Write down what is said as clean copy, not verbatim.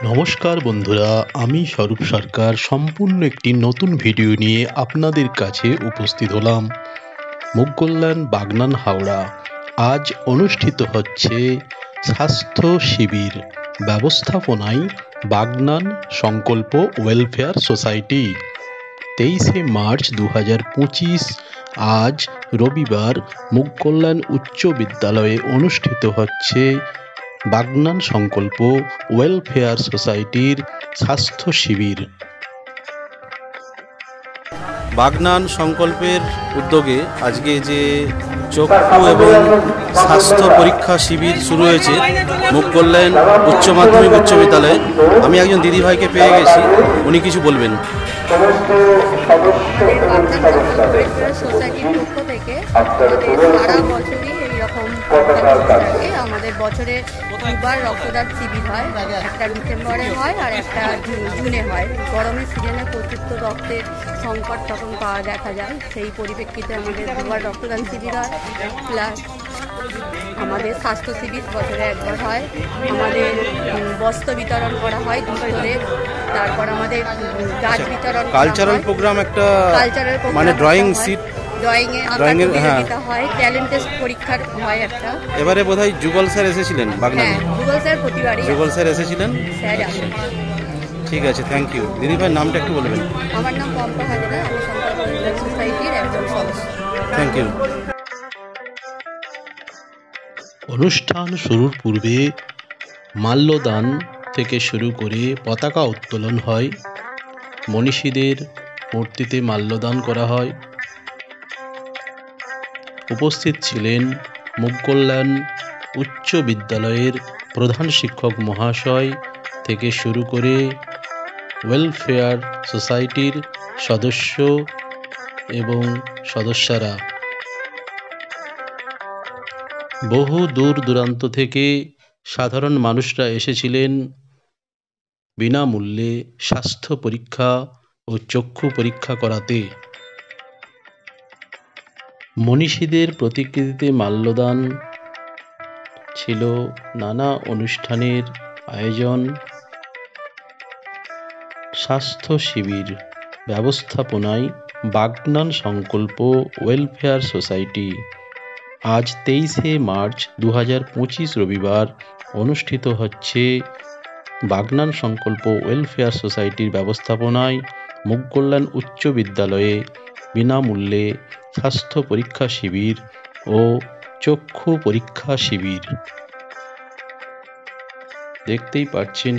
নমস্কার বন্ধুরা, আমি স্বরূপ সরকার সম্পূর্ণ একটি নতুন ভিডিও নিয়ে আপনাদের কাছে উপস্থিত হলাম। মুগকল্যাণ বাগনান হাওড়া আজ অনুষ্ঠিত হচ্ছে স্বাস্থ্য শিবির ব্যবস্থাপনায় বাগনান সংকল্প ওয়েলফেয়ার সোসাইটি। 23শে মার্চ 2025 আজ রবিবার মুগকল্যাণ উচ্চ বিদ্যালয়ে অনুষ্ঠিত হচ্ছে বাগনান সংকল্প ওয়েলফেয়ার সোসাইটির স্বাস্থ্য শিবির। বাগনান সংকল্পের উদ্যোগে আজকে যে চক্ষু এবং স্বাস্থ্য পরীক্ষা শিবির শুরু হয়েছে মুগকল্যাণ উচ্চ মাধ্যমিক উচ্চ বিদ্যালয়ে, আমি একজন দিদিভাইকে পেয়ে গেছি, উনি কিছু বলবেন। সোসাইটির পক্ষ থেকে সারা বছরই এইরকম থাকে। আমাদের বছরে দুবার রক্তদান শিবির হয়, একটা ডিসেম্বরে হয় আর একটা জুনে হয়। গরমের সিজনে প্রচুর রক্তের সংকট তখন পাওয়া দেখা যায়, সেই পরিপ্রেক্ষিতে আমাদের দুবার রক্তদান শিবির হয়। প্লাস আমাদের স্বাস্থ্য শিবির বছরে একবার হয়। আমাদের বস্ত্র বিতরণ করা হয় দুপুরে, তারপর আমাদের গাছ বিতরণ, কালচারাল প্রোগ্রাম, একটা কালচারাল মানে ড্রয়িং সিট, ড্রয়িং হয়, ট্যালেন্ট টেস্ট পরীক্ষার হয় একটা। এবারে বোধহয় যুগল স্যার এসেছিলেন বাগনানে। যুগল স্যার প্রতিবারই যুগল স্যার এসেছিলেন। স্যার আসেন। ঠিক আছে, থ্যাংক ইউ। দিদিভাইয়ের নামটা একটু বলবেন। আমার নাম পম্পা হাজরা, আমি সংকল্প ওয়েলফেয়ার সোসাইটির একজন সদস্য। Thank you. অনুষ্ঠান শুরুর পূর্বে মাল্যদান থেকে শুরু করে পতাকা উত্তোলন হয়, মনীষীদের মূর্তিতে মাল্যদান করা হয়। উপস্থিত ছিলেন মুগকল্যাণ উচ্চ বিদ্যালয়ের প্রধান শিক্ষক মহাশয় থেকে শুরু করে ওয়েলফেয়ার সোসাইটির সদস্য এবং সদস্যরা। বহু দূর দূরান্ত থেকে সাধারণ মানুষরা এসেছিলেন বিনামূল্যে স্বাস্থ্য পরীক্ষা ও চক্ষু পরীক্ষা করাতে। মনীষীদের প্রতিকৃতিতে মাল্যদান ছিল, নানা অনুষ্ঠানের আয়োজন। স্বাস্থ্য শিবির ব্যবস্থাপনায় বাগনান সংকল্প ওয়েলফেয়ার সোসাইটি আজ 23শে মার্চ 2025 রবিবার অনুষ্ঠিত হচ্ছে বাগনান সংকল্প ওয়েলফেয়ার সোসাইটির ব্যবস্থাপনায় মুগকল্যাণ উচ্চ বিদ্যালয়ে বিনামূল্যে স্বাস্থ্য পরীক্ষা শিবির ও চক্ষু পরীক্ষা শিবির। দেখতেই পাচ্ছেন